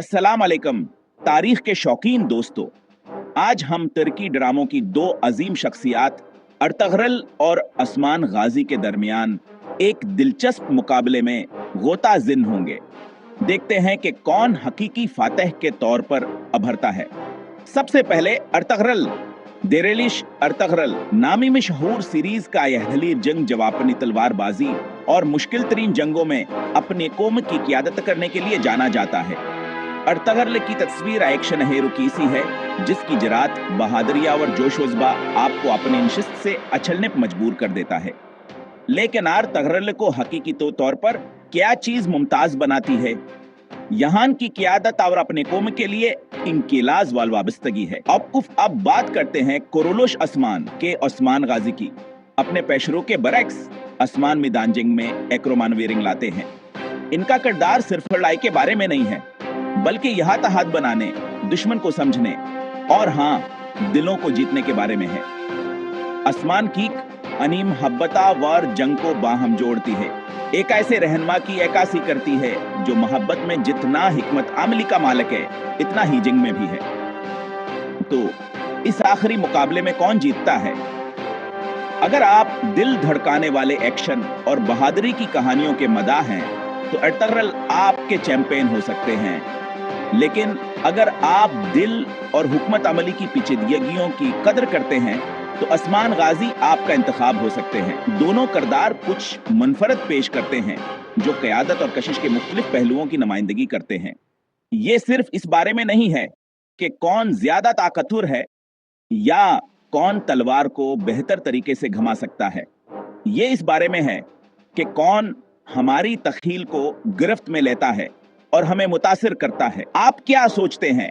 अस्सलाम अलैकुम। तारीख के शौकीन दोस्तों, आज हम तुर्की ड्रामों की दो अजीम शख्सियात अर्तगरल और असमान गाजी के दरमियान एक दिलचस्प मुकाबले में गोता जिन होंगे। देखते हैं कि कौन हकीकी फातह के तौर पर अभरता है। सबसे पहले अर्तगरल। देरेलिश अर्तगरल नामी मशहूर सीरीज का यह दलीर जंग जवाबनी तलवारबाजी और मुश्किल तरीन जंगों में अपने कौम की क़ियादत करने के लिए जाना जाता है। अर्तगरल की तस्वीर एक्शन हीरो की सी है, जिसकी जरात, बहादुरिया और जोश वज़्बा आपको अपनी नशिस्त से अछलने पर मजबूर कर देता है। लेकिन अर्तगरल को हकीकी तौर पर क्या चीज मुमताज बनाती है? यहाँ की क़ियादत और अपने कौम के लिए इनकिलाज वाल वाबस्तगी है। अब बात करते हैं कोरोलोश असमान के असमान गाजी की। अपने पेशरों के बरक्स असमान मैदान जंग में एक्रोमान वेरिंग लाते हैं। इनका किरदार सिर्फ लड़ाई के बारे में नहीं है, बल्कि यहाँ तहाद बनाने, दुश्मन को समझने और हाँ, दिलों को जीतने के बारे में है। असमान की अनीम हब्बता वार जंग को बाहम जोड़ती है, एक ऐसे रहनमा की एकासी करती है जो मोहब्बत में जितना हिकमत अमली का मालिक है, इतना ही जंग में भी है। तो इस आखिरी मुकाबले में कौन जीतता है? अगर आप दिल धड़काने वाले एक्शन और बहादुरी की कहानियों के मदाह हैं, तो अर्तगरल आपके चैंपियन हो सकते हैं। लेकिन अगर आप दिल और हुकमत अमली की पेचीदगियों की कदर करते हैं, तो असमान गाजी आपका इंतखाब हो सकते हैं। दोनों किरदार कुछ मुनफरद पेश करते हैं, जो क़यादत और कशिश के मुख्तलिफ पहलुओं की नुमाइंदगी करते हैं। ये सिर्फ इस बारे में नहीं है कि कौन ज्यादा ताकतवर है या कौन तलवार को बेहतर तरीके से घुमा सकता है। ये इस बारे में है कि कौन हमारी तख़ील को गिरफ्त में लेता है और हमें मुतासिर करता है। आप क्या सोचते हैं?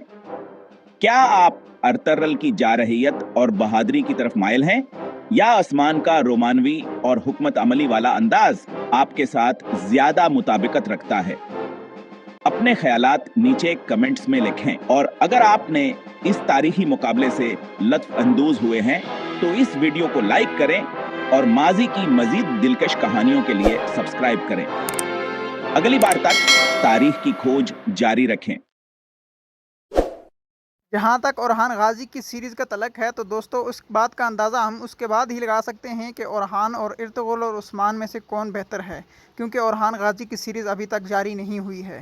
क्या आप अर्तगरल की जारहियत और बहादुरी की तरफ माइल हैं, या आसमान का रोमानवी और हुकमत अमली वाला अंदाज आपके साथ ज्यादा मुताबिकत रखता है? अपने ख्यालात नीचे कमेंट्स में लिखें, और अगर आपने इस तारीखी मुकाबले से लत्फ अंदोज हुए हैं, तो इस वीडियो को लाइक करें और माजी की मजीद दिलकश कहानियों के लिए सब्सक्राइब करें। अगली बार तक तारीख की खोज जारी रखें। जहाँ तक ओरहान गाजी की सीरीज़ का तलक है, तो दोस्तों उस बात का अंदाज़ा हम उसके बाद ही लगा सकते हैं कि ओरहान और अर्तुगरुल और उस्मान में से कौन बेहतर है, क्योंकि ओरहान गाजी की सीरीज़ अभी तक जारी नहीं हुई है।